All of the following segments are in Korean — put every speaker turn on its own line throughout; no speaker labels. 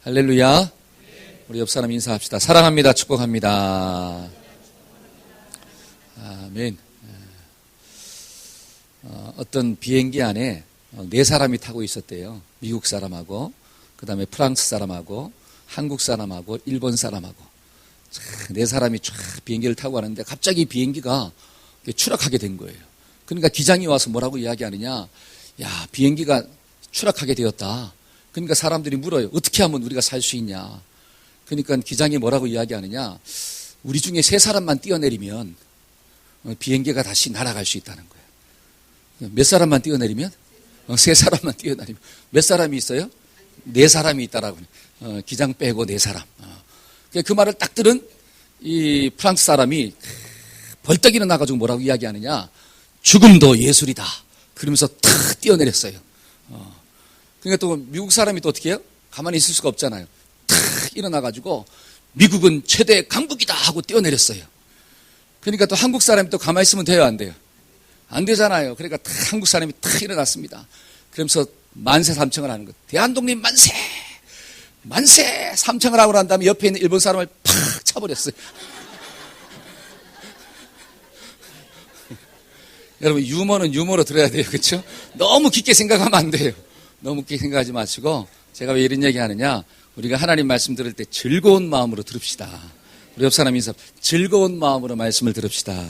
할렐루야. 우리 옆 사람 인사합시다. 사랑합니다. 축복합니다. 아멘. 어떤 비행기 안에 네 사람이 타고 있었대요. 미국 사람하고, 그 다음에 프랑스 사람하고, 한국 사람하고, 일본 사람하고. 네 사람이 쫙 비행기를 타고 가는데 갑자기 비행기가 추락하게 된 거예요. 그러니까 기장이 와서 뭐라고 이야기하느냐. 야, 비행기가 추락하게 되었다. 그러니까 사람들이 물어요. 어떻게 하면 우리가 살 수 있냐. 그러니까 기장이 뭐라고 이야기하느냐. 우리 중에 세 사람만 뛰어내리면 비행기가 다시 날아갈 수 있다는 거예요. 몇 사람만 뛰어내리면? 세 사람만 뛰어내리면. 몇 사람이 있어요? 네 사람이 있다라고. 기장 빼고 네 사람. 그 말을 딱 들은 이 프랑스 사람이 벌떡 일어나가지고 뭐라고 이야기하느냐. 죽음도 예술이다. 그러면서 탁 뛰어내렸어요. 그러니까 또 미국 사람이 또 어떻게 해요? 가만히 있을 수가 없잖아요. 탁 일어나가지고 미국은 최대 강국이다 하고 뛰어내렸어요. 그러니까 또 한국 사람이 또 가만히 있으면 돼요, 안 돼요? 안 되잖아요. 그러니까 탁 한국 사람이 탁 일어났습니다. 그러면서 만세 삼창을 하는 거예요. 대한독립 만세! 만세! 삼창을 하고 난 다음에 옆에 있는 일본 사람을 팍 차버렸어요. 여러분, 유머는 유머로 들어야 돼요. 그렇죠? 너무 깊게 생각하면 안 돼요. 너무 깊게 생각하지 마시고, 제가 왜 이런 얘기 하느냐. 우리가 하나님 말씀 들을 때 즐거운 마음으로 들읍시다. 우리 옆 사람 인사, 즐거운 마음으로 말씀을 들읍시다.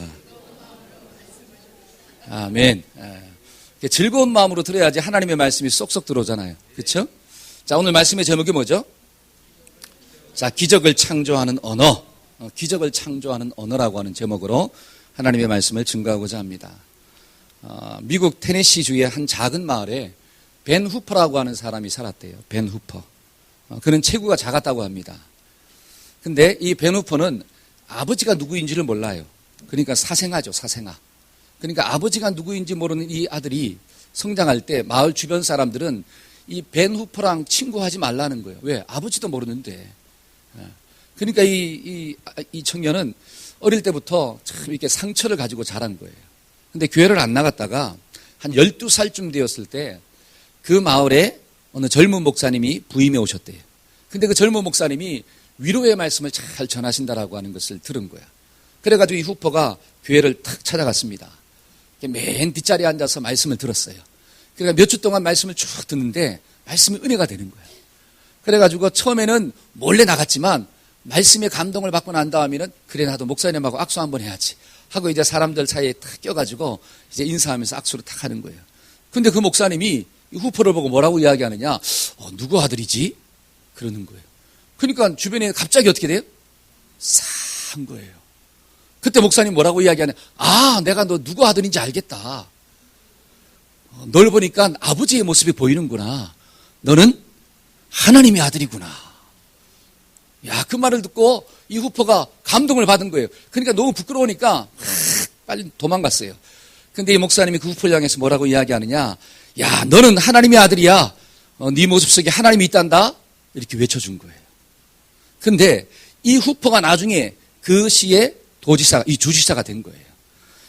아멘. 즐거운 마음으로 들어야지 하나님의 말씀이 쏙쏙 들어오잖아요. 그렇죠? 자, 오늘 말씀의 제목이 뭐죠? 자, 기적을 창조하는 언어. 기적을 창조하는 언어라고 하는 제목으로 하나님의 말씀을 증거하고자 합니다. 미국 테네시주의 한 작은 마을에 벤 후퍼라고 하는 사람이 살았대요. 벤 후퍼. 그는 체구가 작았다고 합니다. 근데 이 벤 후퍼는 아버지가 누구인지를 몰라요. 그러니까 사생아죠, 사생아. 그러니까 아버지가 누구인지 모르는 이 아들이 성장할 때 마을 주변 사람들은 이 벤 후퍼랑 친구하지 말라는 거예요. 왜? 아버지도 모르는데. 그러니까 이 청년은 어릴 때부터 참 이렇게 상처를 가지고 자란 거예요. 근데 교회를 안 나갔다가 한 12살쯤 되었을 때 그 마을에 어느 젊은 목사님이 부임해 오셨대요. 근데 그 젊은 목사님이 위로의 말씀을 잘 전하신다라고 하는 것을 들은 거야. 그래가지고 이 후퍼가 교회를 탁 찾아갔습니다. 맨 뒷자리에 앉아서 말씀을 들었어요. 그러니까 몇 주 동안 말씀을 쭉 듣는데 말씀이 은혜가 되는 거야. 그래가지고 처음에는 몰래 나갔지만 말씀의 감동을 받고 난 다음에는 그래 나도 목사님하고 악수 한번 해야지 하고 이제 사람들 사이에 탁 껴가지고 이제 인사하면서 악수를 탁 하는 거예요. 근데 그 목사님이 이 후퍼를 보고 뭐라고 이야기하느냐? 누구 아들이지? 그러는 거예요. 그러니까 주변에 갑자기 어떻게 돼요? 싼 거예요. 그때 목사님 뭐라고 이야기하냐? 아, 내가 너 누구 아들인지 알겠다. 널 보니까 아버지의 모습이 보이는구나. 너는 하나님의 아들이구나. 야, 그 말을 듣고 이 후퍼가 감동을 받은 거예요. 그러니까 너무 부끄러우니까 빨리 도망갔어요. 근데 이 목사님이 그 후퍼를 향해서 뭐라고 이야기하느냐? 야, 너는 하나님의 아들이야. 네 모습 속에 하나님이 있단다. 이렇게 외쳐준 거예요. 근데 이 후퍼가 나중에 그 시의 도지사, 이 주지사가 된 거예요.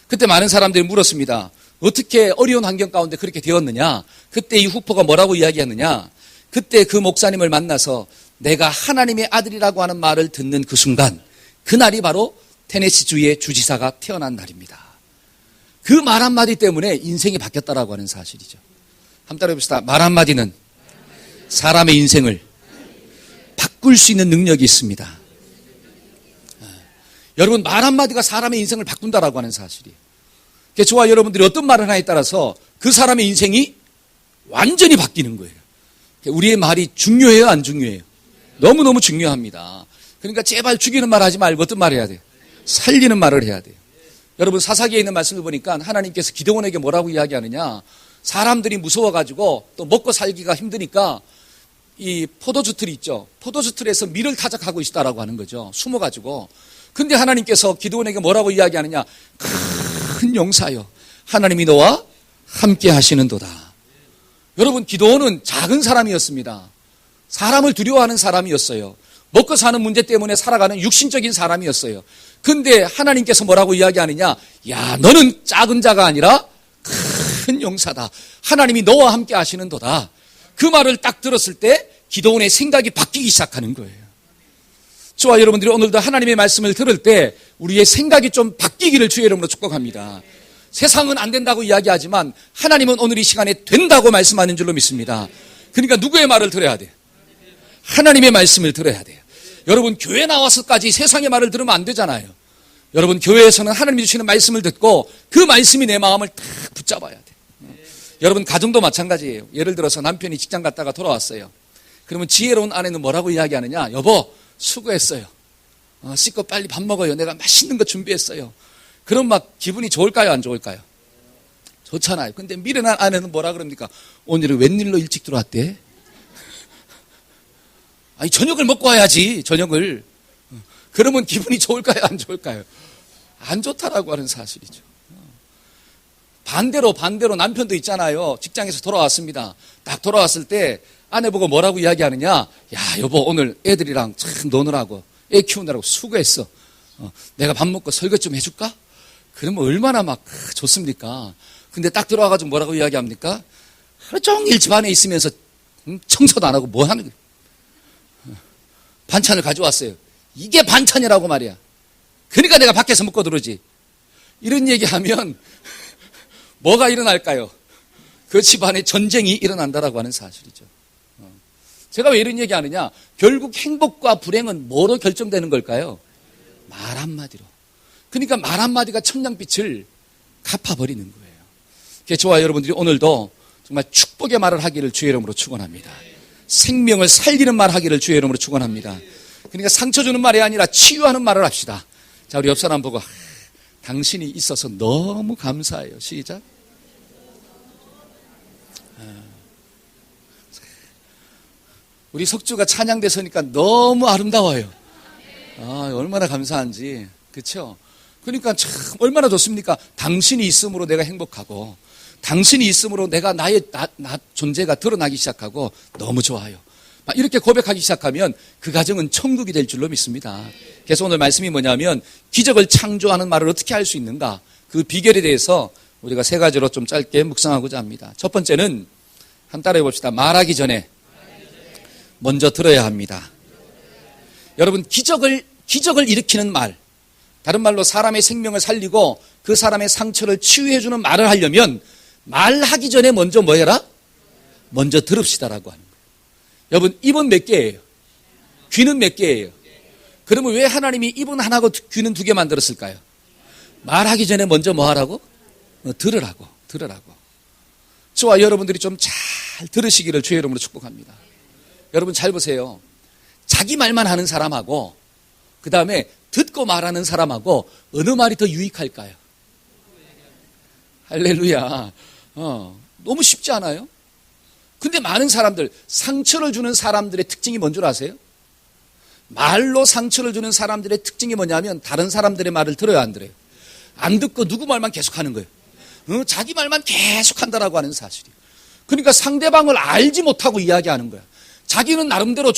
그때 많은 사람들이 물었습니다. 어떻게 어려운 환경 가운데 그렇게 되었느냐? 그때 이 후퍼가 뭐라고 이야기하느냐? 그때 그 목사님을 만나서 내가 하나님의 아들이라고 하는 말을 듣는 그 순간, 그날이 바로 테네시주의 주지사가 태어난 날입니다. 그 말 한마디 때문에 인생이 바뀌었다라고 하는 사실이죠. 한번 따라 해봅시다. 말 한마디는 사람의 인생을 바꿀 수 있는 능력이 있습니다. 여러분, 말 한마디가 사람의 인생을 바꾼다라고 하는 사실이에요. 저와 여러분들이 어떤 말을 하냐에 따라서 그 사람의 인생이 완전히 바뀌는 거예요. 우리의 말이 중요해요, 안 중요해요? 너무너무 중요합니다. 그러니까 제발 죽이는 말 하지 말고 어떤 말 해야 돼요? 살리는 말을 해야 돼요. 여러분, 사사기에 있는 말씀을 보니까 하나님께서 기드온에게 뭐라고 이야기하느냐? 사람들이 무서워가지고 또 먹고 살기가 힘드니까 이 포도주 틀이 있죠. 포도주 틀에서 밀을 타작하고 있다라고 하는 거죠. 숨어가지고. 근데 하나님께서 기드온에게 뭐라고 이야기하느냐? 큰 용사여, 하나님이 너와 함께 하시는도다. 여러분, 기드온은 작은 사람이었습니다. 사람을 두려워하는 사람이었어요. 먹고 사는 문제 때문에 살아가는 육신적인 사람이었어요. 근데 하나님께서 뭐라고 이야기하느냐? 야, 너는 작은 자가 아니라 큰 용사다. 하나님이 너와 함께 하시는도다. 그 말을 딱 들었을 때 기도원의 생각이 바뀌기 시작하는 거예요. 저와 여러분들이 오늘도 하나님의 말씀을 들을 때 우리의 생각이 좀 바뀌기를 주의 이름으로 축복합니다. 세상은 안 된다고 이야기하지만 하나님은 오늘 이 시간에 된다고 말씀하는 줄로 믿습니다. 그러니까 누구의 말을 들어야 돼요? 하나님의 말씀을 들어야 돼요. 여러분 교회 나와서까지 세상의 말을 들으면 안 되잖아요. 여러분 교회에서는 하나님이 주시는 말씀을 듣고 그 말씀이 내 마음을 딱 붙잡아야 돼요. 여러분 가정도 마찬가지예요. 예를 들어서 남편이 직장 갔다가 돌아왔어요. 그러면 지혜로운 아내는 뭐라고 이야기하느냐? 여보 수고했어요. 씻고 빨리 밥 먹어요. 내가 맛있는 거 준비했어요. 그럼 막 기분이 좋을까요? 안 좋을까요? 좋잖아요. 근데 미련한 아내는 뭐라 그럽니까? 오늘은 웬일로 일찍 들어왔대? 아니 저녁을 먹고 와야지. 저녁을. 그러면 기분이 좋을까요? 안 좋을까요? 안 좋다라고 하는 사실이죠. 반대로 남편도 있잖아요. 직장에서 돌아왔습니다. 딱 돌아왔을 때 아내 보고 뭐라고 이야기하느냐? 야 여보 오늘 애들이랑 참 노느라고 애 키우느라고 수고했어. 내가 밥 먹고 설거지 좀 해줄까? 그러면 얼마나 막 좋습니까? 근데 딱 들어와가지고 뭐라고 이야기합니까? 하루 종일 집 안에 있으면서 청소도 안 하고 뭐 하는 거예요? 반찬을 가져왔어요. 이게 반찬이라고 말이야. 그러니까 내가 밖에서 먹고 들어오지. 이런 얘기하면 뭐가 일어날까요? 그 집안에 전쟁이 일어난다라고 하는 사실이죠. 제가 왜 이런 얘기하느냐? 결국 행복과 불행은 뭐로 결정되는 걸까요? 말 한마디로. 그러니까 말 한마디가 천냥빛을 갚아버리는 거예요. 저와 여러분들이 오늘도 정말 축복의 말을 하기를 주의 이름으로 축원합니다. 생명을 살리는 말 하기를 주의 이름으로 축원합니다. 그러니까 상처 주는 말이 아니라 치유하는 말을 합시다. 자, 우리 옆 사람 보고 당신이 있어서 너무 감사해요. 시작. 우리 석주가 찬양대 서니까 너무 아름다워요. 얼마나 감사한지. 그렇죠? 그러니까 참 얼마나 좋습니까? 당신이 있음으로 내가 행복하고 당신이 있음으로 내가 나의 존재가 드러나기 시작하고 너무 좋아요. 이렇게 고백하기 시작하면 그 가정은 천국이 될 줄로 믿습니다. 그래서 오늘 말씀이 뭐냐면 기적을 창조하는 말을 어떻게 할 수 있는가? 그 비결에 대해서 우리가 세 가지로 좀 짧게 묵상하고자 합니다. 첫 번째는 한번 따라해 봅시다. 말하기 전에 먼저 들어야 합니다. 여러분 기적을 일으키는 말, 다른 말로 사람의 생명을 살리고 그 사람의 상처를 치유해 주는 말을 하려면 말하기 전에 먼저 뭐 해라? 먼저 들읍시다라고 하는 거예요. 여러분 입은 몇 개예요? 귀는 몇 개예요? 그러면 왜 하나님이 입은 하나고 귀는 두 개 만들었을까요? 말하기 전에 먼저 뭐 하라고? 들으라고. 저와 여러분들이 좀 잘 들으시기를 주의 이름으로 축복합니다. 여러분 잘 보세요. 자기 말만 하는 사람하고 그 다음에 듣고 말하는 사람하고 어느 말이 더 유익할까요? 할렐루야. 너무 쉽지 않아요? 근데 많은 사람들, 상처를 주는 사람들의 특징이 뭔 줄 아세요? 말로 상처를 주는 사람들의 특징이 뭐냐면 다른 사람들의 말을 들어야 안 들어요. 안 듣고 누구 말만 계속하는 거예요. 자기 말만 계속한다라고 하는 사실이에요. 그러니까 상대방을 알지 못하고 이야기하는 거야. 자기는 나름대로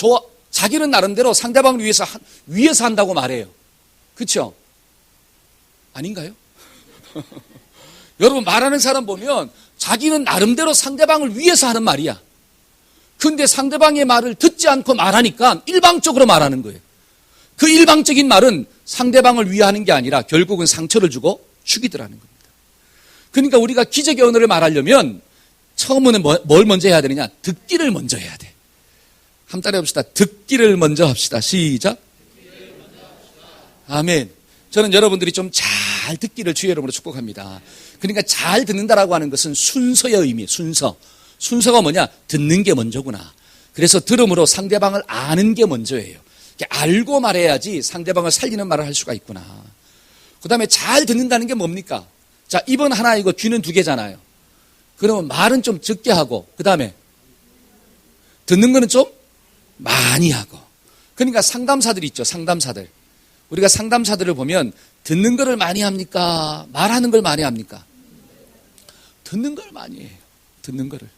상대방을 위해서 한다고 말해요. 그렇죠? 아닌가요? 여러분 말하는 사람 보면 자기는 나름대로 상대방을 위해서 하는 말이야. 근데 상대방의 말을 듣지 않고 말하니까 일방적으로 말하는 거예요. 그 일방적인 말은 상대방을 위하는 게 아니라 결국은 상처를 주고 죽이더라는 겁니다. 그러니까 우리가 기적의 언어를 말하려면 처음에는 뭘 먼저 해야 되느냐? 듣기를 먼저 해야 돼. 한번 따라해 봅시다. 듣기를 먼저 합시다. 시작. 아멘. 저는 여러분들이 좀 잘 듣기를 주의 이름으로 축복합니다. 그러니까 잘 듣는다라고 하는 것은 순서의 의미, 순서가 뭐냐? 듣는 게 먼저구나. 그래서 들음으로 상대방을 아는 게 먼저예요. 알고 말해야지 상대방을 살리는 말을 할 수가 있구나. 그 다음에 잘 듣는다는 게 뭡니까? 자, 입은 하나이고 귀는 두 개잖아요. 그러면 말은 좀 적게 하고 그 다음에 듣는 거는 좀 많이 하고. 그러니까 상담사들이 있죠. 상담사들. 우리가 상담사들을 보면 듣는 거를 많이 합니까? 말하는 걸 많이 합니까? 듣는 걸 많이 해요. 듣는 거를.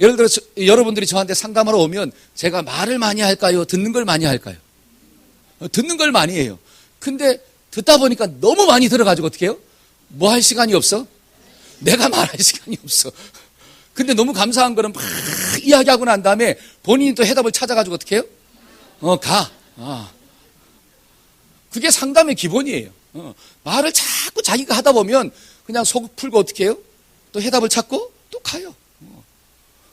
예를 들어 여러분들이 저한테 상담하러 오면 제가 말을 많이 할까요? 듣는 걸 많이 할까요? 듣는 걸 많이 해요. 근데 듣다 보니까 너무 많이 들어가지고 어떻게 해요? 뭐 할 시간이 없어? 내가 말할 시간이 없어. 근데 너무 감사한 거는 막 이야기하고 난 다음에 본인이 또 해답을 찾아가지고 어떻게 해요? 가. 그게 상담의 기본이에요. 말을 자꾸 자기가 하다 보면 그냥 속 풀고 어떻게 해요? 또 해답을 찾고 또 가요.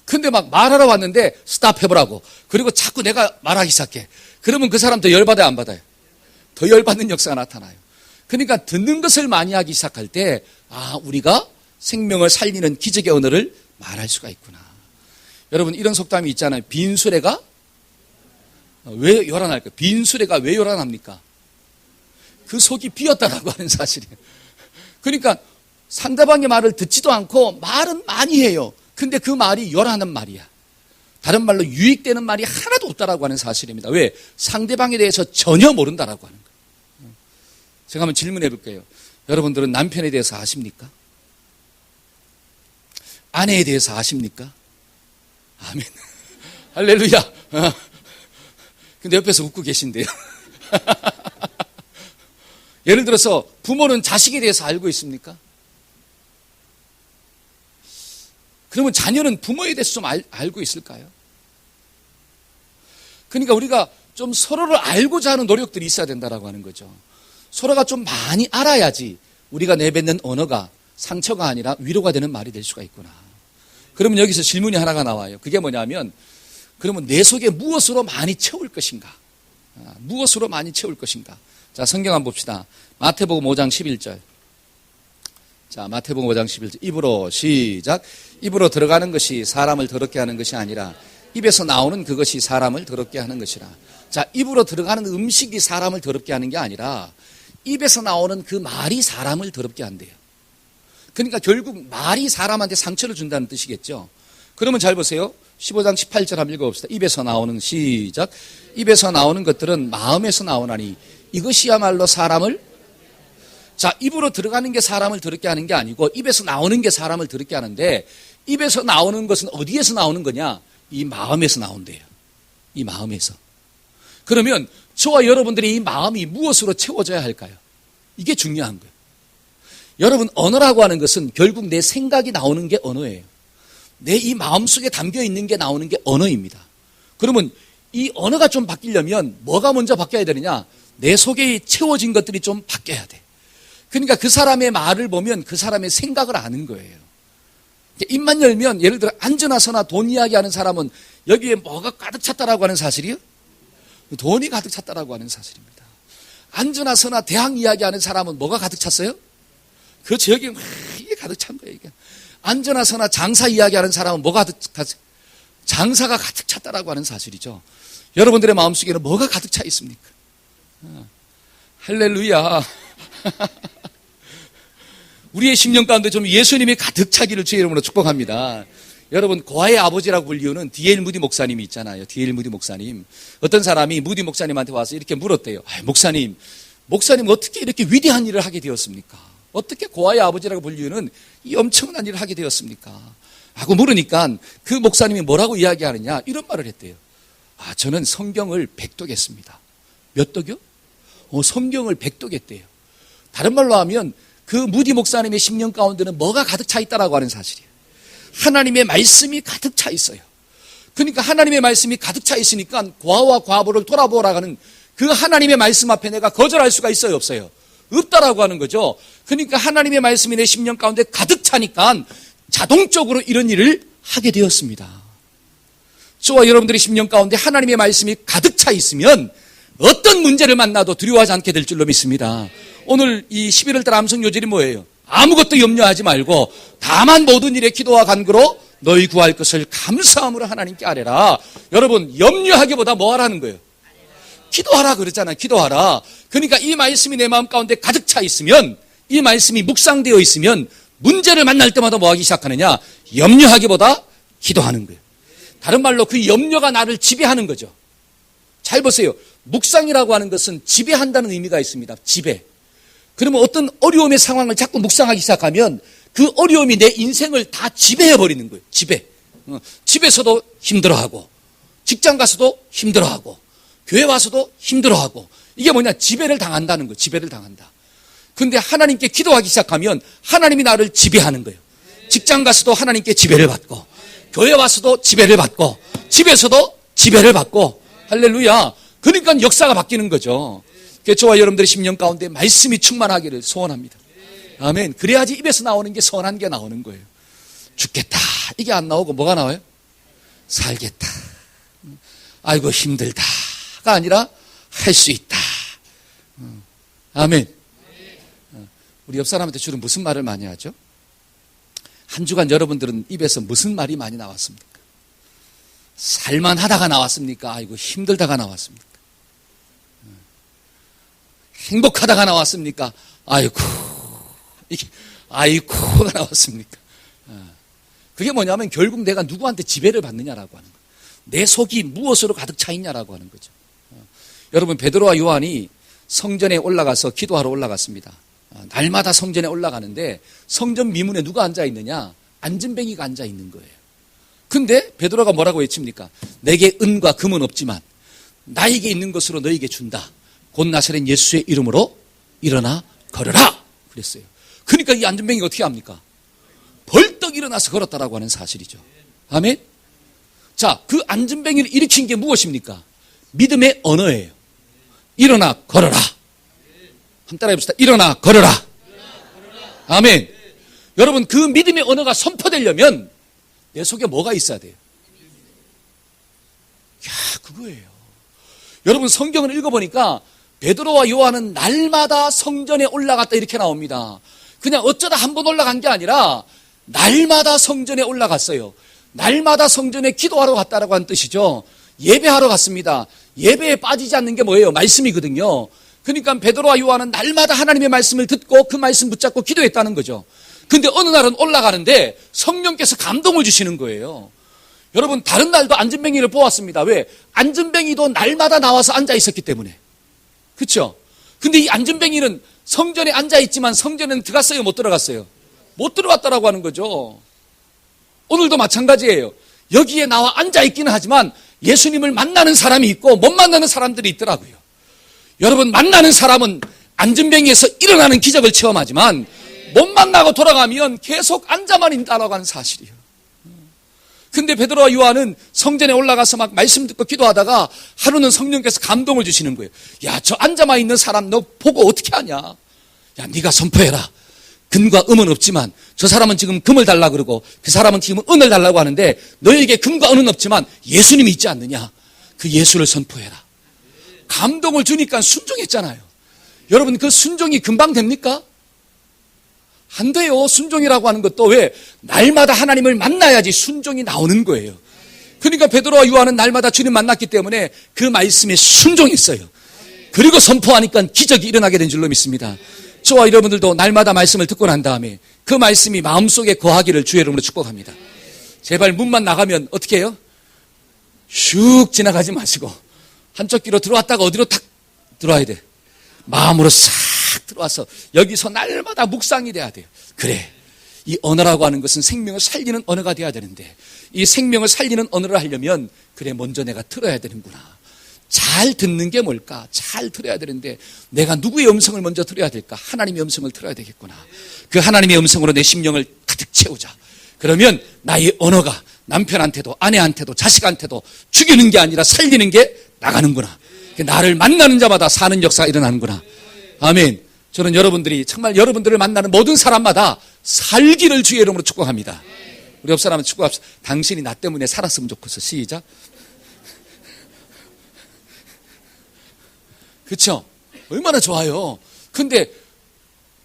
근데 막 말하러 왔는데 스탑 해보라고. 그리고 자꾸 내가 말하기 시작해. 그러면 그 사람 더 열받아요, 안 받아요? 더 열받는 역사가 나타나요. 그러니까 듣는 것을 많이 하기 시작할 때, 우리가 생명을 살리는 기적의 언어를 말할 수가 있구나. 여러분, 이런 속담이 있잖아요. 빈수레가 왜 요란할까요? 빈수레가 왜 요란합니까? 그 속이 비었다라고 하는 사실이에요. 그러니까 상대방의 말을 듣지도 않고 말은 많이 해요. 근데 그 말이 요란한 말이야. 다른 말로 유익되는 말이 하나도 없다라고 하는 사실입니다. 왜? 상대방에 대해서 전혀 모른다라고 하는 거예요. 제가 한번 질문해 볼게요. 여러분들은 남편에 대해서 아십니까? 아내에 대해서 아십니까? 아멘. 할렐루야. 근데 옆에서 웃고 계신데요. 예를 들어서 부모는 자식에 대해서 알고 있습니까? 그러면 자녀는 부모에 대해서 좀 알고 있을까요? 그러니까 우리가 좀 서로를 알고자 하는 노력들이 있어야 된다라고 하는 거죠. 서로가 좀 많이 알아야지 우리가 내뱉는 언어가 상처가 아니라 위로가 되는 말이 될 수가 있구나. 그러면 여기서 질문이 하나가 나와요. 그게 뭐냐면, 그러면 내 속에 무엇으로 많이 채울 것인가? 무엇으로 많이 채울 것인가? 자, 성경 한번 봅시다. 마태복음 5장 11절. 자, 마태복음 5장 11절. 입으로 시작. 입으로 들어가는 것이 사람을 더럽게 하는 것이 아니라 입에서 나오는 그것이 사람을 더럽게 하는 것이라. 자, 입으로 들어가는 음식이 사람을 더럽게 하는 게 아니라 입에서 나오는 그 말이 사람을 더럽게 한대요. 그러니까 결국 말이 사람한테 상처를 준다는 뜻이겠죠. 그러면 잘 보세요. 15장 18절 한번 읽어봅시다. 입에서 나오는 시작. 입에서 나오는 것들은 마음에서 나오나니 이것이야말로 사람을, 자, 입으로 들어가는 게 사람을 더럽게 하는 게 아니고 입에서 나오는 게 사람을 더럽게 하는데, 입에서 나오는 것은 어디에서 나오는 거냐? 이 마음에서 나온대요. 이 마음에서. 그러면 저와 여러분들의 이 마음이 무엇으로 채워져야 할까요? 이게 중요한 거예요. 여러분, 언어라고 하는 것은 결국 내 생각이 나오는 게 언어예요. 내 이 마음속에 담겨 있는 게 나오는 게 언어입니다. 그러면 이 언어가 좀 바뀌려면 뭐가 먼저 바뀌어야 되느냐? 내 속에 채워진 것들이 좀 바뀌어야 돼. 그러니까 그 사람의 말을 보면 그 사람의 생각을 아는 거예요. 입만 열면, 예를 들어 앉으나 서나 돈 이야기하는 사람은 여기에 뭐가 가득 찼다라고 하는 사실이요? 돈이 가득 찼다라고 하는 사실입니다. 앉으나 서나 대학 이야기하는 사람은 뭐가 가득 찼어요? 그렇죠. 여기 이게 가득 찬 거예요. 이게. 앉으나 서나 장사 이야기하는 사람은 뭐가 가득 찼어요? 장사가 가득 찼다라고 하는 사실이죠. 여러분들의 마음속에는 뭐가 가득 차 있습니까? 할렐루야. 우리의 심령 가운데 좀 예수님이 가득 차기를 주의 이름으로 축복합니다. 여러분, 고아의 아버지라고 불리우는 D.L. 무디 목사님이 있잖아요. D.L. 무디 목사님. 어떤 사람이 무디 목사님한테 와서 이렇게 물었대요. 목사님 어떻게 이렇게 위대한 일을 하게 되었습니까? 어떻게 고아의 아버지라고 불리우는 이 엄청난 일을 하게 되었습니까? 하고 물으니까 그 목사님이 뭐라고 이야기하느냐, 이런 말을 했대요. 저는 성경을 100독했습니다. 몇 독이요? 성경을 100독했대요. 다른 말로 하면 그 무디 목사님의 심령 가운데는 뭐가 가득 차 있다라고 하는 사실이에요. 하나님의 말씀이 가득 차 있어요. 그러니까 하나님의 말씀이 가득 차 있으니까 고아와 과부를 돌아보라 하는 그 하나님의 말씀 앞에 내가 거절할 수가 있어요, 없어요? 없다라고 하는 거죠. 그러니까 하나님의 말씀이 내 심령 가운데 가득 차니까 자동적으로 이런 일을 하게 되었습니다. 저와 여러분들의 심령 가운데 하나님의 말씀이 가득 차 있으면 어떤 문제를 만나도 두려워하지 않게 될 줄로 믿습니다. 오늘 이 11월달 암송 요절이 뭐예요? 아무것도 염려하지 말고 다만 모든 일에 기도와 간구로 너희 구할 것을 감사함으로 하나님께 아뢰라. 여러분, 염려하기보다 뭐 하라는 거예요? 기도하라 그랬잖아요. 기도하라. 그러니까 이 말씀이 내 마음 가운데 가득 차 있으면, 이 말씀이 묵상되어 있으면 문제를 만날 때마다 뭐 하기 시작하느냐? 염려하기보다 기도하는 거예요. 다른 말로 그 염려가 나를 지배하는 거죠. 잘 보세요. 묵상이라고 하는 것은 지배한다는 의미가 있습니다. 지배. 그러면 어떤 어려움의 상황을 자꾸 묵상하기 시작하면 그 어려움이 내 인생을 다 지배해버리는 거예요. 지배. 집에서도 힘들어하고, 직장 가서도 힘들어하고, 교회 와서도 힘들어하고, 이게 뭐냐? 지배를 당한다는 거예요. 지배를 당한다. 근데 하나님께 기도하기 시작하면 하나님이 나를 지배하는 거예요. 직장 가서도 하나님께 지배를 받고, 교회 와서도 지배를 받고 집에서도 지배를 받고 할렐루야. 그러니까 역사가 바뀌는 거죠. 저와 여러분들의 심령 가운데 말씀이 충만하기를 소원합니다. 아멘. 그래야지 입에서 나오는 게 선한 게 나오는 거예요. 죽겠다 이게 안 나오고 뭐가 나와요? 살겠다. 아이고 힘들다가 아니라 할 수 있다. 아멘. 우리 옆 사람한테 주로 무슨 말을 많이 하죠? 한 주간 여러분들은 입에서 무슨 말이 많이 나왔습니까? 살만하다가 나왔습니까? 아이고 힘들다가 나왔습니까? 행복하다가 나왔습니까? 아이고가 나왔습니까? 그게 뭐냐면 결국 내가 누구한테 지배를 받느냐라고 하는 거예요. 내 속이 무엇으로 가득 차 있냐라고 하는 거죠. 여러분 베드로와 요한이 성전에 올라가서 기도하러 올라갔습니다. 날마다 성전에 올라가는데 성전 미문에 누가 앉아 있느냐? 안진뱅이가 앉아 있는 거예요. 근데 베드로가 뭐라고 외칩니까? 내게 은과 금은 없지만 나에게 있는 것으로 너에게 준다. 곧 나사렛 예수의 이름으로 일어나 걸어라 그랬어요. 그러니까 이 안진뱅이가 어떻게 합니까? 벌떡 일어나서 걸었다라고 하는 사실이죠. 아멘. 자, 그 안진뱅이를 일으킨 게 무엇입니까? 믿음의 언어예요. 일어나 걸어라. 한번 따라해 봅시다. 일어나 걸어라. 아멘. 여러분 그 믿음의 언어가 선포되려면 내 속에 뭐가 있어야 돼요? 그거예요. 여러분 성경을 읽어보니까 베드로와 요한은 날마다 성전에 올라갔다 이렇게 나옵니다. 그냥 어쩌다 한 번 올라간 게 아니라 날마다 성전에 올라갔어요. 날마다 성전에 기도하러 갔다라고 하는 뜻이죠. 예배하러 갔습니다. 예배에 빠지지 않는 게 뭐예요? 말씀이거든요. 그러니까 베드로와 요한은 날마다 하나님의 말씀을 듣고 그 말씀 붙잡고 기도했다는 거죠. 근데 어느 날은 올라가는데 성령께서 감동을 주시는 거예요. 여러분 다른 날도 안진뱅이를 보았습니다. 왜? 안진뱅이도 날마다 나와서 앉아 있었기 때문에. 그렇죠? 근데 이 안진뱅이는 성전에 앉아 있지만 성전에는 들어갔어요? 못 들어갔어요? 못 들어갔다라고 하는 거죠. 오늘도 마찬가지예요. 여기에 나와 앉아 있기는 하지만 예수님을 만나는 사람이 있고 못 만나는 사람들이 있더라고요. 여러분 만나는 사람은 안진뱅이에서 일어나는 기적을 체험하지만 못 만나고 돌아가면 계속 앉아만 있다라고 하는 사실이에요. 근데 베드로와 요한은 성전에 올라가서 막 말씀 듣고 기도하다가 하루는 성령께서 감동을 주시는 거예요. 야, 저 앉아만 있는 사람 너 보고 어떻게 하냐? 야, 네가 선포해라. 금과 은은 없지만 저 사람은 지금 금을 달라 그러고 그 사람은 지금 은을 달라고 하는데 너에게 금과 은은 없지만 예수님이 있지 않느냐? 그 예수를 선포해라. 감동을 주니까 순종했잖아요. 여러분 그 순종이 금방 됩니까? 안 돼요. 순종이라고 하는 것도 왜? 날마다 하나님을 만나야지 순종이 나오는 거예요. 그러니까 베드로와 요한은 날마다 주님 만났기 때문에 그 말씀에 순종했어요. 그리고 선포하니까 기적이 일어나게 된 줄로 믿습니다. 저와 여러분들도 날마다 말씀을 듣고 난 다음에 그 말씀이 마음속에 거하기를 주의 이름으로 축복합니다. 제발 문만 나가면 어떻게 해요? 슉 지나가지 마시고 한쪽 귀로 들어왔다가 어디로 탁 들어와야 돼. 마음으로 싹 들어와서 여기서 날마다 묵상이 돼야 돼요. 그래, 이 언어라고 하는 것은 생명을 살리는 언어가 돼야 되는데 이 생명을 살리는 언어를 하려면 그래 먼저 내가 들어야 되는구나. 잘 듣는 게 뭘까? 잘 들어야 되는데 내가 누구의 음성을 먼저 들어야 될까? 하나님의 음성을 들어야 되겠구나. 그 하나님의 음성으로 내 심령을 가득 채우자. 그러면 나의 언어가 남편한테도 아내한테도 자식한테도 죽이는 게 아니라 살리는 게 나가는구나. 나를 만나는 자마다 사는 역사가 일어나는구나. 아멘. 저는 여러분들이 정말 여러분들을 만나는 모든 사람마다 살기를 주의 이름으로 축복합니다. 우리 옆 사람은 축복합시다. 당신이 나 때문에 살았으면 좋겠어. 시작. 그렇죠? 얼마나 좋아요. 근데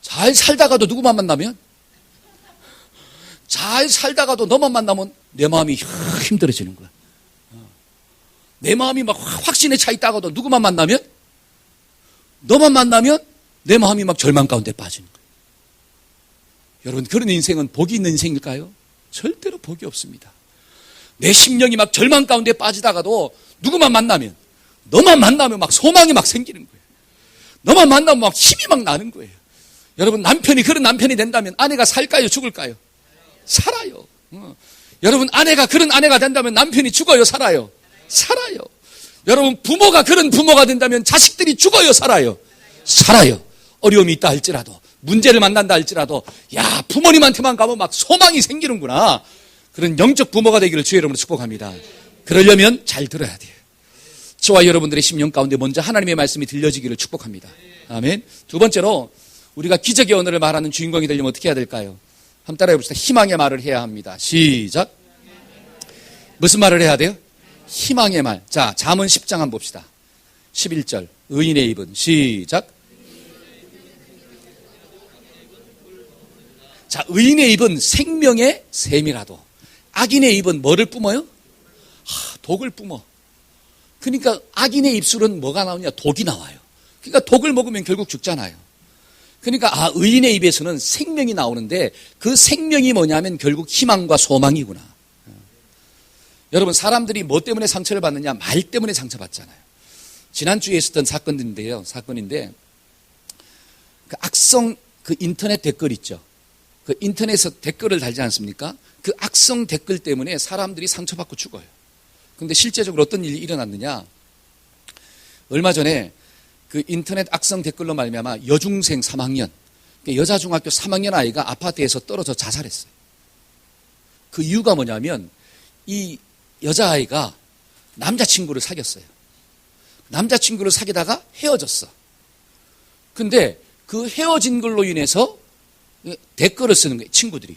잘 살다가도 누구만 만나면? 잘 살다가도 너만 만나면 내 마음이 힘들어지는 거야. 내 마음이 막 확신에 차 있다가도 누구만 만나면? 너만 만나면 내 마음이 막 절망 가운데 빠지는 거예요. 여러분 그런 인생은 복이 있는 인생일까요? 절대로 복이 없습니다. 내 심령이 막 절망 가운데 빠지다가도 누구만 만나면 너만 만나면 막 소망이 막 생기는 거예요. 너만 만나면 막 힘이 막 나는 거예요. 여러분 남편이 그런 남편이 된다면 아내가 살까요? 죽을까요? 살아요. 여러분 아내가 그런 아내가 된다면 남편이 죽어요? 살아요? 살아요. 여러분 부모가 그런 부모가 된다면 자식들이 죽어요? 살아요? 살아요. 어려움이 있다 할지라도 문제를 만난다 할지라도 야 부모님한테만 가면 막 소망이 생기는구나. 그런 영적 부모가 되기를 주의 이름으로 축복합니다. 그러려면 잘 들어야 돼요. 저와 여러분들의 심령 가운데 먼저 하나님의 말씀이 들려지기를 축복합니다. 아멘. 두 번째로 우리가 기적의 언어를 말하는 주인공이 되려면 어떻게 해야 될까요? 한번 따라해 봅시다. 희망의 말을 해야 합니다. 시작. 무슨 말을 해야 돼요? 희망의 말. 자, 잠언 10장 한번 봅시다. 11절. 의인의 입은 시작. 자, 의인의 입은 생명의 샘이라도 악인의 입은 뭐를 뿜어요? 독을 뿜어. 그러니까 악인의 입술은 뭐가 나오냐? 독이 나와요. 그러니까 독을 먹으면 결국 죽잖아요. 그러니까 의인의 입에서는 생명이 나오는데 그 생명이 뭐냐면 결국 희망과 소망이구나. 여러분, 사람들이 뭐 때문에 상처를 받느냐? 말 때문에 상처받잖아요. 지난주에 있었던 사건인데 그 악성 그 인터넷 댓글 있죠. 그 인터넷에서 댓글을 달지 않습니까? 그 악성 댓글 때문에 사람들이 상처받고 죽어요. 근데 실제적으로 어떤 일이 일어났느냐? 얼마 전에 그 인터넷 악성 댓글로 말미암아 여중생 3학년, 여자 중학교 3학년 아이가 아파트에서 떨어져 자살했어요. 그 이유가 뭐냐면 이 여자아이가 남자친구를 사귀었어요. 남자친구를 사귀다가 헤어졌어. 근데 그 헤어진 걸로 인해서 댓글을 쓰는 거예요, 친구들이.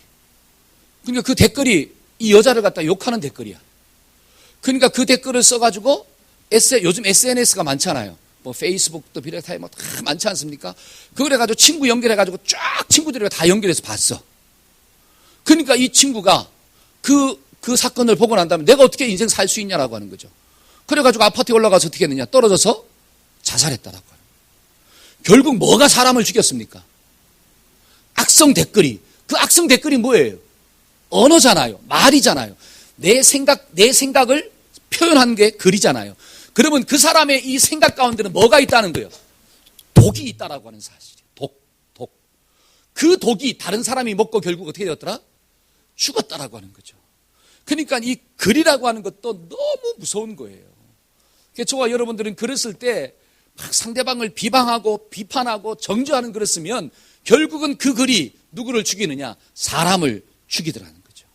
그러니까 그 댓글이 이 여자를 갖다 욕하는 댓글이야. 그러니까 그 댓글을 써가지고 요즘 SNS가 많잖아요. 뭐 페이스북도 비롯해 뭐 다 많지 않습니까? 그걸 해가지고 친구 연결해가지고 쫙 친구들이 다 연결해서 봤어. 그러니까 이 친구가 그 사건을 보고 난 다음에 내가 어떻게 인생 살 수 있냐라고 하는 거죠. 그래가지고 아파트에 올라가서 어떻게 했느냐? 떨어져서 자살했다라고 하는 거예요. 결국 뭐가 사람을 죽였습니까? 악성 댓글이. 그 악성 댓글이 뭐예요? 언어잖아요. 말이잖아요. 내 생각을 표현한 게 글이잖아요. 그러면 그 사람의 이 생각 가운데는 뭐가 있다는 거예요? 독이 있다라고 하는 사실이에요. 독. 그 독이 다른 사람이 먹고 결국 어떻게 되었더라? 죽었다라고 하는 거죠. 그러니까 이 글이라고 하는 것도 너무 무서운 거예요. 그래서 저와 여러분들은 글을 쓸 때 막 상대방을 비방하고 비판하고 정죄하는 글을 쓰면 결국은 그 글이 누구를 죽이느냐? 사람을 죽이더라는 거죠.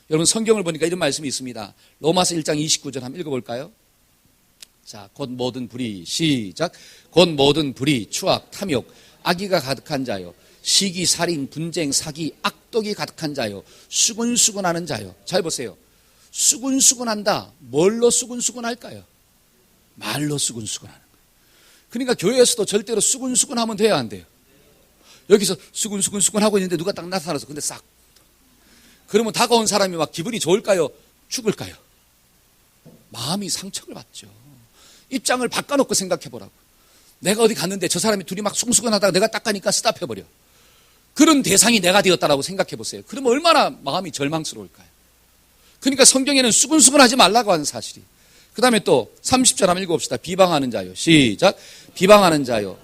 여러분, 성경을 보니까 이런 말씀이 있습니다. 로마서 1장 29절 한번 읽어볼까요? 자, 곧 모든 불의, 시작. 곧 모든 불의, 추악, 탐욕, 악의가 가득한 자요, 시기, 살인, 분쟁, 사기, 악독이 가득한 자요, 수근수근하는 자요. 잘 보세요. 수근수근한다. 뭘로 수근수근할까요? 말로 수근수근하는 거예요. 그러니까 교회에서도 절대로 수근수근하면 돼야 안 돼요. 여기서 수근수근하고 있는데 누가 딱 나타나서 근데 싹. 그러면 다가온 사람이 막 기분이 좋을까요? 죽을까요? 마음이 상처를 받죠. 입장을 바꿔놓고 생각해보라고. 내가 어디 갔는데 저 사람이 둘이 막 수근수근하다가 내가 딱 가니까 스탑해버려. 그런 대상이 내가 되었다라고 생각해보세요. 그러면 얼마나 마음이 절망스러울까요? 그러니까 성경에는 수근수근하지 말라고 하는 사실이. 그 다음에 또 30절 한번 읽어봅시다. 비방하는 자요. 시작. 비방하는 자요.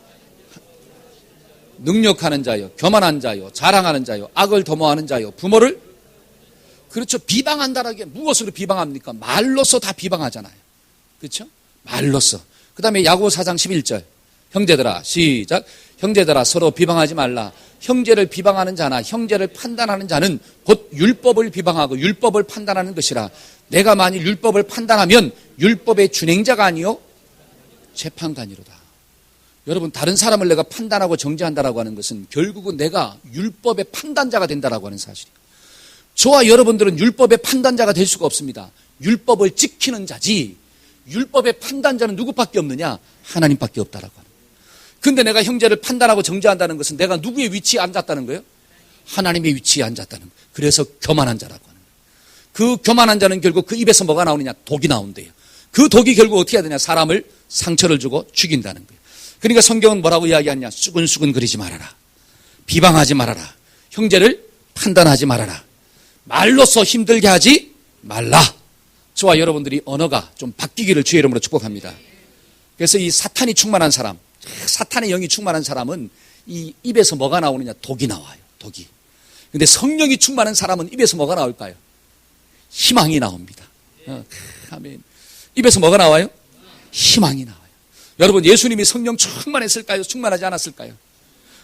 능력하는 자요. 교만한 자요. 자랑하는 자요. 악을 도모하는 자요. 부모를. 그렇죠. 비방한다라는 게 무엇으로 비방합니까? 말로서 다 비방하잖아요. 그렇죠? 말로서. 그 다음에 야고보 4장 11절. 형제들아, 시작. 형제들아, 서로 비방하지 말라. 형제를 비방하는 자나 형제를 판단하는 자는 곧 율법을 비방하고 율법을 판단하는 것이라. 내가 만일 율법을 판단하면 율법의 준행자가 아니요 재판관이로다. 여러분, 다른 사람을 내가 판단하고 정죄한다라고 하는 것은 결국은 내가 율법의 판단자가 된다라고 하는 사실이에요. 저와 여러분들은 율법의 판단자가 될 수가 없습니다. 율법을 지키는 자지 율법의 판단자는 누구밖에 없느냐? 하나님밖에 없다라고 하는 거예요. 근데 내가 형제를 판단하고 정죄한다는 것은 내가 누구의 위치에 앉았다는 거예요? 하나님의 위치에 앉았다는 거예요. 그래서 교만한 자라고 하는 거예요. 그 교만한 자는 결국 그 입에서 뭐가 나오느냐? 독이 나온대요. 그 독이 결국 어떻게 해야 되냐? 사람을 상처를 주고 죽인다는 거예요. 그러니까 성경은 뭐라고 이야기하냐? 수근수근 거리지 말아라. 비방하지 말아라. 형제를 판단하지 말아라. 말로써 힘들게 하지 말라. 저와 여러분들이 언어가 좀 바뀌기를 주의 이름으로 축복합니다. 그래서 이 사탄이 충만한 사람, 사탄의 영이 충만한 사람은 이 입에서 뭐가 나오느냐? 독이 나와요. 독이. 근데 성령이 충만한 사람은 입에서 뭐가 나올까요? 희망이 나옵니다. 아멘. 입에서 뭐가 나와요? 희망이 나와요. 여러분, 예수님이 성령 충만했을까요? 충만하지 않았을까요?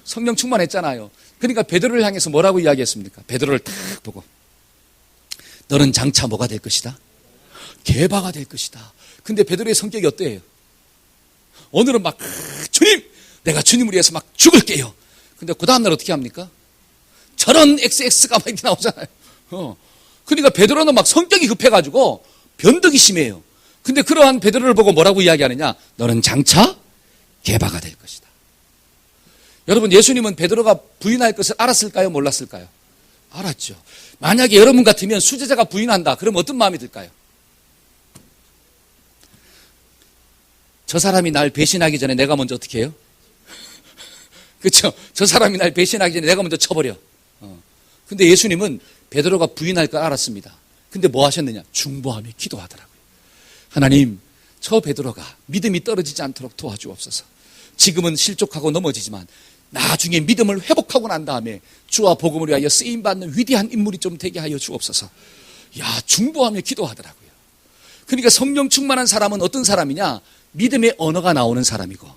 성령 충만했잖아요. 그러니까 베드로를 향해서 뭐라고 이야기했습니까? 베드로를 딱 보고 너는 장차 뭐가 될 것이다? 개바가 될 것이다. 근데 베드로의 성격이 어때요? 오늘은 막 주님, 내가 주님을 위해서 막 죽을게요. 근데 그 다음날 어떻게 합니까? 저런 XX가 막 이렇게 나오잖아요. 그러니까 베드로는 막 성격이 급해가지고 변덕이 심해요. 근데 그러한 베드로를 보고 뭐라고 이야기하느냐? 너는 장차 개바가 될 것이다. 여러분, 예수님은 베드로가 부인할 것을 알았을까요? 몰랐을까요? 알았죠. 만약에 여러분 같으면 수제자가 부인한다. 그럼 어떤 마음이 들까요? 저 사람이 날 배신하기 전에 내가 먼저 어떻게 해요? 그렇죠? 저 사람이 날 배신하기 전에 내가 먼저 쳐버려. 근데 예수님은 베드로가 부인할 걸 알았습니다. 근데 뭐 하셨느냐? 중보하며 기도하더라고요. 하나님, 저 베드로가 믿음이 떨어지지 않도록 도와주옵소서. 지금은 실족하고 넘어지지만 나중에 믿음을 회복하고 난 다음에 주와 복음을 위하여 쓰임받는 위대한 인물이 좀 되게 하여 주옵소서. 야, 중보하며 기도하더라고요. 그러니까 성령 충만한 사람은 어떤 사람이냐? 믿음의 언어가 나오는 사람이고,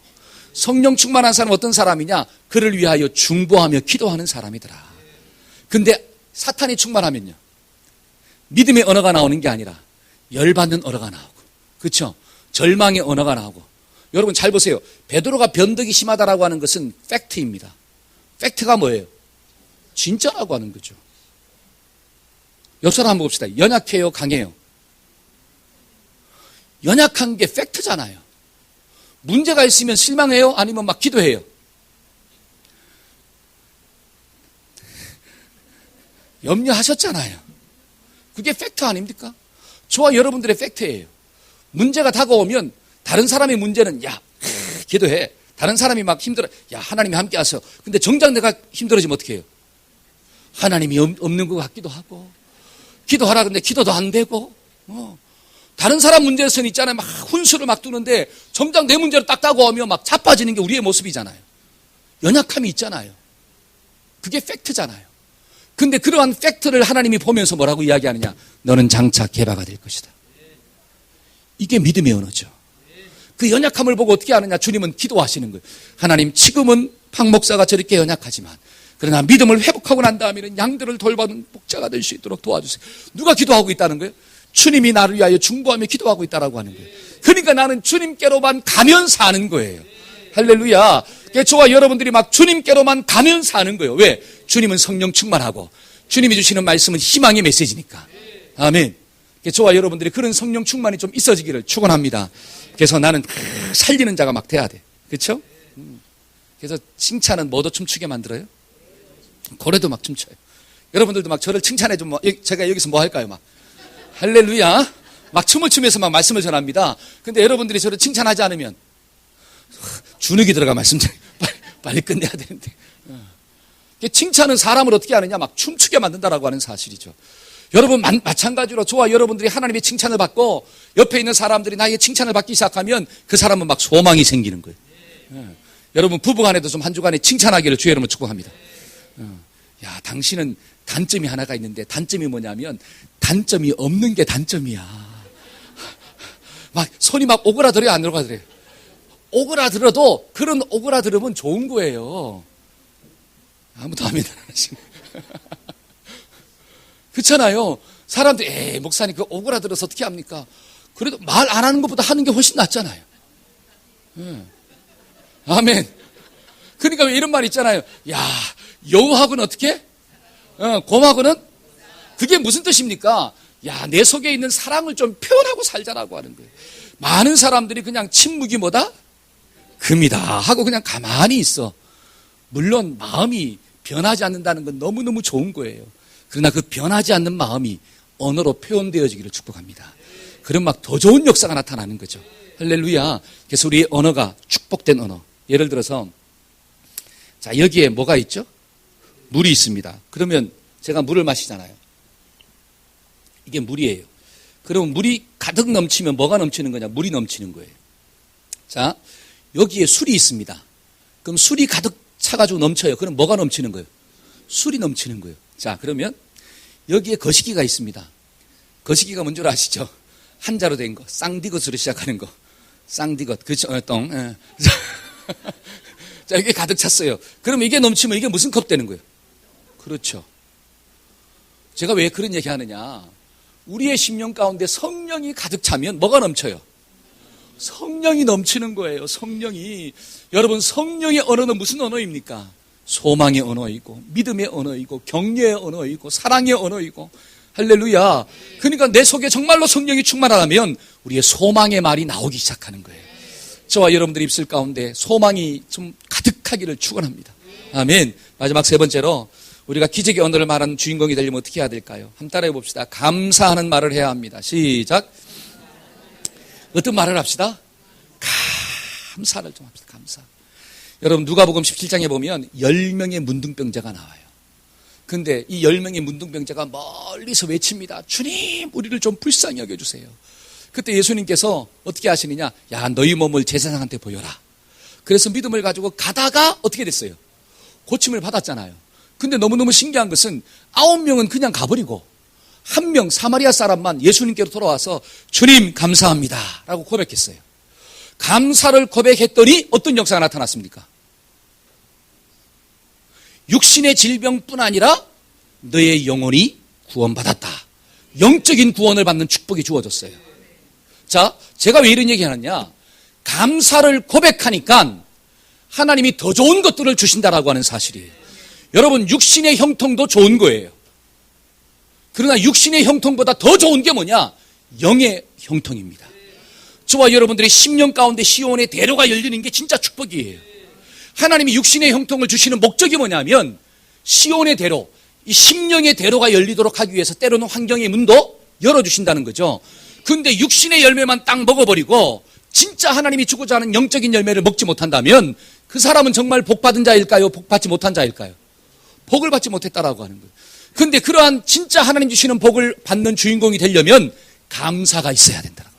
성령 충만한 사람은 어떤 사람이냐? 그를 위하여 중보하며 기도하는 사람이더라. 근데 사탄이 충만하면요, 믿음의 언어가 나오는 게 아니라 열받는 언어가 나오고, 그렇죠? 절망의 언어가 나오고. 여러분 잘 보세요. 베드로가 변덕이 심하다라고 하는 것은 팩트입니다. 팩트가 뭐예요? 진짜라고 하는 거죠. 옆사람 한번 봅시다. 연약해요, 강해요? 연약한 게 팩트잖아요. 문제가 있으면 실망해요? 아니면 막 기도해요? 염려하셨잖아요. 그게 팩트 아닙니까? 저와 여러분들의 팩트예요. 문제가 다가오면 다른 사람의 문제는 야, 기도해. 다른 사람이 막 힘들어. 야, 하나님이 함께 하세요. 근데 정작 내가 힘들어지면 어떻게 해요? 하나님이 없는 것 같기도 하고, 기도하라 근데 기도도 안 되고, 다른 사람 문제에서는 있잖아요. 막 훈수를 막 두는데 정작 내 문제로 딱 다가오면 막 자빠지는 게 우리의 모습이잖아요. 연약함이 있잖아요. 그게 팩트잖아요. 근데 그러한 팩트를 하나님이 보면서 뭐라고 이야기하느냐? 너는 장차 개바가 될 것이다. 이게 믿음의 언어죠. 그 연약함을 보고 어떻게 하느냐? 주님은 기도하시는 거예요. 하나님, 지금은 박 목사가 저렇게 연약하지만 그러나 믿음을 회복하고 난 다음에는 양들을 돌보는 목자가 될 수 있도록 도와주세요. 누가 기도하고 있다는 거예요? 주님이 나를 위하여 중보하며 기도하고 있다라고 하는 거예요. 그러니까 나는 주님께로만 가면 사는 거예요. 할렐루야. 저와 여러분들이 막 주님께로만 가면 사는 거예요. 왜? 주님은 성령 충만하고 주님이 주시는 말씀은 희망의 메시지니까. 아멘. 저와 여러분들이 그런 성령 충만이 좀 있어지기를 축원합니다. 그래서 나는 살리는 자가 막 돼야 돼. 그렇죠? 그래서 칭찬은 뭐도 춤추게 만들어요? 고래도 막 춤춰요. 여러분들도 막 저를 칭찬해 주면 제가 여기서 뭐 할까요? 막 할렐루야. 막 춤을 추면서 막 말씀을 전합니다. 근데 여러분들이 저를 칭찬하지 않으면 주눅이 들어가 말씀 빨리 끝내야 되는데. 칭찬은 사람을 어떻게 하느냐? 막 춤추게 만든다라고 하는 사실이죠. 여러분 마찬가지로 저와 여러분들이 하나님의 칭찬을 받고 옆에 있는 사람들이 나의 칭찬을 받기 시작하면 그 사람은 막 소망이 생기는 거예요. 여러분 부부간에도 좀 한 주간에 칭찬하기를 주의 이름으로 축복합니다. 야, 당신은 단점이 하나가 있는데 단점이 뭐냐면 단점이 없는 게 단점이야. 막 손이 막 오그라들어요, 안 오그라들어요? 오그라들어도 그런 오그라들으면 좋은 거예요. 아무도 아멘 안 하시네. 그렇잖아요. 사람들이 에이 목사님 그 오그라들어서 어떻게 합니까? 그래도 말 안 하는 것보다 하는 게 훨씬 낫잖아요. 아멘. 그러니까 왜 이런 말 있잖아요. 야, 여우하고는 어떻게? 곰하고는? 그게 무슨 뜻입니까? 야, 내 속에 있는 사랑을 좀 표현하고 살자라고 하는 거예요. 많은 사람들이 그냥 침묵이 뭐다? 금이다 하고 그냥 가만히 있어. 물론 마음이 변하지 않는다는 건 너무너무 좋은 거예요. 그러나 그 변하지 않는 마음이 언어로 표현되어지기를 축복합니다. 그럼 막 더 좋은 역사가 나타나는 거죠. 할렐루야. 그래서 우리의 언어가 축복된 언어. 예를 들어서 자, 여기에 뭐가 있죠? 물이 있습니다. 그러면 제가 물을 마시잖아요. 이게 물이에요. 그러면 물이 가득 넘치면 뭐가 넘치는 거냐? 물이 넘치는 거예요. 자, 여기에 술이 있습니다. 그럼 술이 가득 차가지고 넘쳐요. 그럼 뭐가 넘치는 거예요? 술이 넘치는 거예요. 자, 그러면 여기에 거시기가 있습니다. 거시기가 뭔 줄 아시죠? 한자로 된 거. 쌍디귿으로 시작하는 거. 쌍디귿. 그렇죠? 똥. 자, 이게 가득 찼어요. 그럼 이게 넘치면 이게 무슨 컵 되는 거예요? 그렇죠. 제가 왜 그런 얘기 하느냐. 우리의 심령 가운데 성령이 가득 차면 뭐가 넘쳐요? 성령이 넘치는 거예요. 성령이. 여러분, 성령의 언어는 무슨 언어입니까? 소망의 언어이고 믿음의 언어이고 격려의 언어이고 사랑의 언어이고. 할렐루야. 그러니까 내 속에 정말로 성령이 충만하다면 우리의 소망의 말이 나오기 시작하는 거예요. 저와 여러분들 입술 가운데 소망이 좀 가득하기를 축원합니다. 아멘. 마지막 세 번째로 우리가 기적의 언어를 말하는 주인공이 되려면 어떻게 해야 될까요? 한번 따라해 봅시다. 감사하는 말을 해야 합니다. 시작. 어떤 말을 합시다? 감사를 좀 합시다. 감사. 여러분, 누가복음 17장에 보면 10명의 문둥병자가 나와요. 근데 이 10명의 문둥병자가 멀리서 외칩니다. 주님, 우리를 좀 불쌍히 여겨주세요. 그때 예수님께서 어떻게 하시느냐? 야, 너희 몸을 제사장한테 보여라. 그래서 믿음을 가지고 가다가 어떻게 됐어요? 고침을 받았잖아요. 근데 너무너무 신기한 것은 9명은 그냥 가버리고 1명 사마리아 사람만 예수님께로 돌아와서 주님 감사합니다 라고 고백했어요. 감사를 고백했더니 어떤 역사가 나타났습니까? 육신의 질병뿐 아니라 너의 영혼이 구원받았다. 영적인 구원을 받는 축복이 주어졌어요. 자, 제가 왜 이런 얘기 하느냐? 감사를 고백하니까 하나님이 더 좋은 것들을 주신다라고 하는 사실이에요. 여러분, 육신의 형통도 좋은 거예요. 그러나 육신의 형통보다 더 좋은 게 뭐냐? 영의 형통입니다. 저와 여러분들의 심령 가운데 시온의 대로가 열리는 게 진짜 축복이에요. 하나님이 육신의 형통을 주시는 목적이 뭐냐면 시온의 대로, 이 심령의 대로가 열리도록 하기 위해서 때로는 환경의 문도 열어주신다는 거죠. 그런데 육신의 열매만 딱 먹어버리고 진짜 하나님이 주고자 하는 영적인 열매를 먹지 못한다면 그 사람은 정말 복받은 자일까요? 복받지 못한 자일까요? 복을 받지 못했다라고 하는 거예요. 그런데 그러한 진짜 하나님 주시는 복을 받는 주인공이 되려면 감사가 있어야 된다.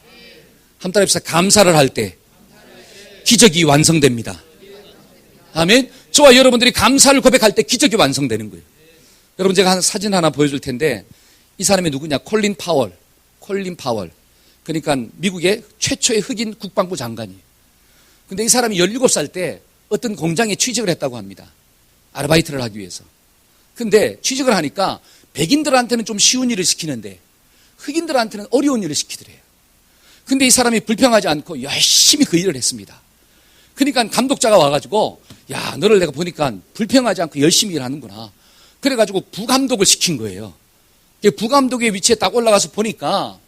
한 따라 해봅시다. 감사를 할 때 기적이 완성됩니다. 아멘. 저와 여러분들이 감사를 고백할 때 기적이 완성되는 거예요. 여러분, 제가 한 사진 하나 보여줄 텐데 이 사람이 누구냐? 콜린 파월. 그러니까 미국의 최초의 흑인 국방부 장관이에요. 근데 이 사람이 17살 때 어떤 공장에 취직을 했다고 합니다. 아르바이트를 하기 위해서. 근데 취직을 하니까 백인들한테는 좀 쉬운 일을 시키는데 흑인들한테는 어려운 일을 시키더래요. 근데 이 사람이 불평하지 않고 열심히 그 일을 했습니다. 그러니까 감독자가 와가지고 야, 너를 내가 보니까 불평하지 않고 열심히 일하는구나. 그래가지고 부감독을 시킨 거예요. 부감독의 위치에 딱 올라가서 보니까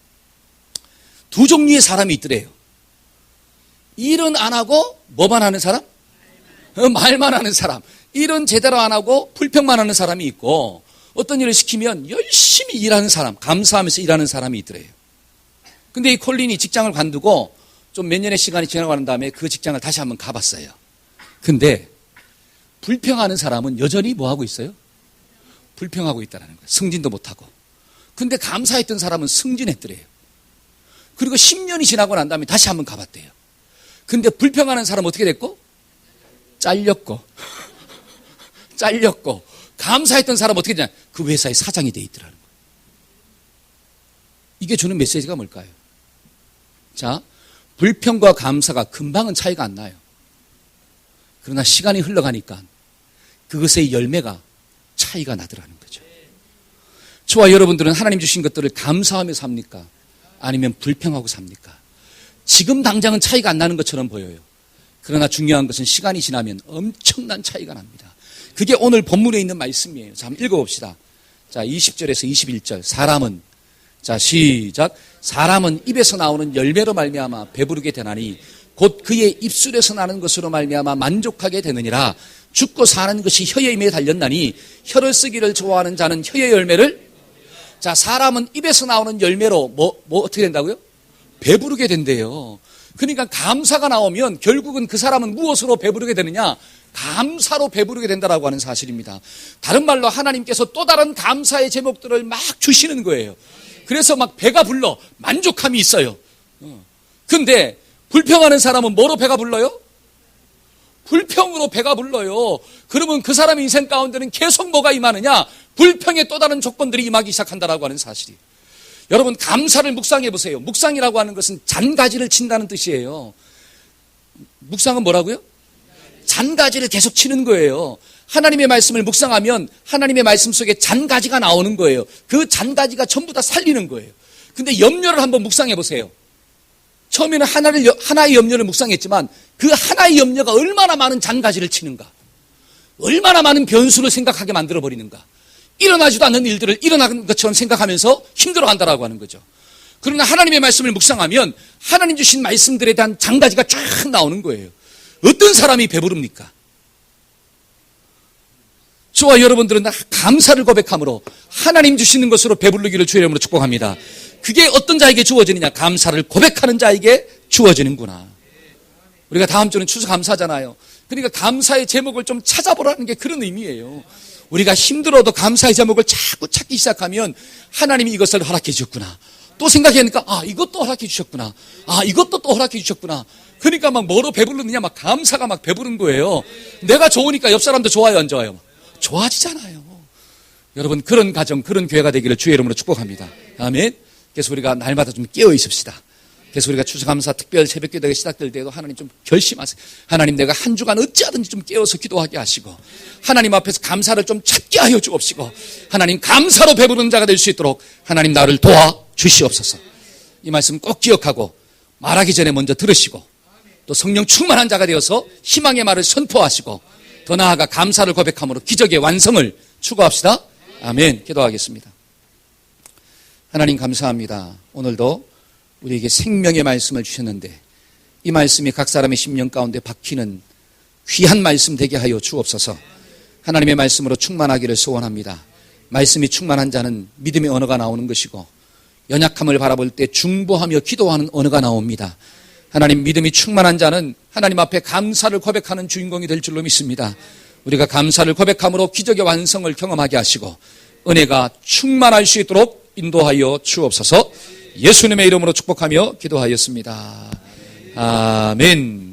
두 종류의 사람이 있더래요. 일은 안 하고 뭐만 하는 사람? 말만 하는 사람. 일은 제대로 안 하고 불평만 하는 사람이 있고 어떤 일을 시키면 열심히 일하는 사람, 감사하면서 일하는 사람이 있더래요. 근데 이 콜린이 직장을 관두고 좀 몇 년의 시간이 지나고 난 다음에 그 직장을 다시 한번 가봤어요. 근데 불평하는 사람은 여전히 뭐 하고 있어요? 불평하고 있다는 거예요. 승진도 못하고. 근데 감사했던 사람은 승진했더래요. 그리고 10년이 지나고 난 다음에 다시 한번 가봤대요. 근데 불평하는 사람은 어떻게 됐고? 잘렸고 감사했던 사람은 어떻게 되냐? 그 회사의 사장이 돼 있더라는 거예요. 이게 주는 메시지가 뭘까요? 자, 불평과 감사가 금방은 차이가 안 나요. 그러나 시간이 흘러가니까 그것의 열매가 차이가 나더라는 거죠. 저와 여러분들은 하나님 주신 것들을 감사하며 삽니까? 아니면 불평하고 삽니까? 지금 당장은 차이가 안 나는 것처럼 보여요. 그러나 중요한 것은 시간이 지나면 엄청난 차이가 납니다. 그게 오늘 본문에 있는 말씀이에요. 자, 한번 읽어봅시다. 자, 20절에서 21절. 사람은, 자, 시작. 사람은 입에서 나오는 열매로 말미암아 배부르게 되나니 곧 그의 입술에서 나는 것으로 말미암아 만족하게 되느니라. 죽고 사는 것이 혀의 힘에 달렸나니 혀를 쓰기를 좋아하는 자는 혀의 열매를. 자, 사람은 입에서 나오는 열매로 뭐 어떻게 된다고요? 배부르게 된대요. 그러니까 감사가 나오면 결국은 그 사람은 무엇으로 배부르게 되느냐? 감사로 배부르게 된다라고 하는 사실입니다. 다른 말로 하나님께서 또 다른 감사의 제목들을 막 주시는 거예요. 그래서 막 배가 불러 만족함이 있어요. 근데 불평하는 사람은 뭐로 배가 불러요? 불평으로 배가 불러요. 그러면 그 사람의 인생 가운데는 계속 뭐가 임하느냐? 불평의 또 다른 조건들이 임하기 시작한다라고 하는 사실이. 여러분, 감사를 묵상해 보세요. 묵상이라고 하는 것은 잔가지를 친다는 뜻이에요. 묵상은 뭐라고요? 잔가지를 계속 치는 거예요. 하나님의 말씀을 묵상하면 하나님의 말씀 속에 잔가지가 나오는 거예요. 그 잔가지가 전부 다 살리는 거예요. 근데 염려를 한번 묵상해 보세요. 처음에는 하나의 염려를 묵상했지만 그 하나의 염려가 얼마나 많은 잔가지를 치는가, 얼마나 많은 변수를 생각하게 만들어버리는가. 일어나지도 않는 일들을 일어나는 것처럼 생각하면서 힘들어한다라고 하는 거죠. 그러나 하나님의 말씀을 묵상하면 하나님 주신 말씀들에 대한 잔가지가 쫙 나오는 거예요. 어떤 사람이 배부릅니까? 저와 여러분들은 감사를 고백함으로 하나님 주시는 것으로 배부르기를 주의 이름으로 축복합니다. 그게 어떤 자에게 주어지느냐? 감사를 고백하는 자에게 주어지는구나. 우리가 다음 주는 추수감사잖아요. 그러니까 감사의 제목을 좀 찾아보라는 게 그런 의미예요. 우리가 힘들어도 감사의 제목을 자꾸 찾기 시작하면 하나님이 이것을 허락해 주셨구나. 또 생각하니까 이것도 허락해 주셨구나. 이것도 또 허락해 주셨구나. 그러니까 막 뭐로 배부르느냐? 막 감사가 막 배부른 거예요. 내가 좋으니까 옆 사람도 좋아요, 안 좋아요? 좋아지잖아요. 여러분, 그런 가정, 그런 교회가 되기를 주의 이름으로 축복합니다. 아멘. 그래서 우리가 날마다 좀 깨어 있읍시다. 그래서 우리가 추수감사 특별 새벽기도가 시작될 때도 하나님 좀 결심하세요. 하나님, 내가 한 주간 어찌하든지 좀 깨어서 기도하게 하시고 하나님 앞에서 감사를 좀 찾게 하여 주옵시고 하나님 감사로 배부르는 자가 될 수 있도록 하나님 나를 도와 주시옵소서. 이 말씀 꼭 기억하고 말하기 전에 먼저 들으시고 또 성령 충만한 자가 되어서 희망의 말을 선포하시고 더 나아가 감사를 고백함으로 기적의 완성을 추구합시다. 아멘. 기도하겠습니다. 하나님 감사합니다. 오늘도 우리에게 생명의 말씀을 주셨는데 이 말씀이 각 사람의 심령 가운데 박히는 귀한 말씀 되게 하여 주옵소서. 하나님의 말씀으로 충만하기를 소원합니다. 말씀이 충만한 자는 믿음의 언어가 나오는 것이고 연약함을 바라볼 때 중보하며 기도하는 언어가 나옵니다. 하나님, 믿음이 충만한 자는 하나님 앞에 감사를 고백하는 주인공이 될 줄로 믿습니다. 우리가 감사를 고백함으로 기적의 완성을 경험하게 하시고 은혜가 충만할 수 있도록 인도하여 주옵소서. 예수님의 이름으로 축복하며 기도하였습니다. 아멘.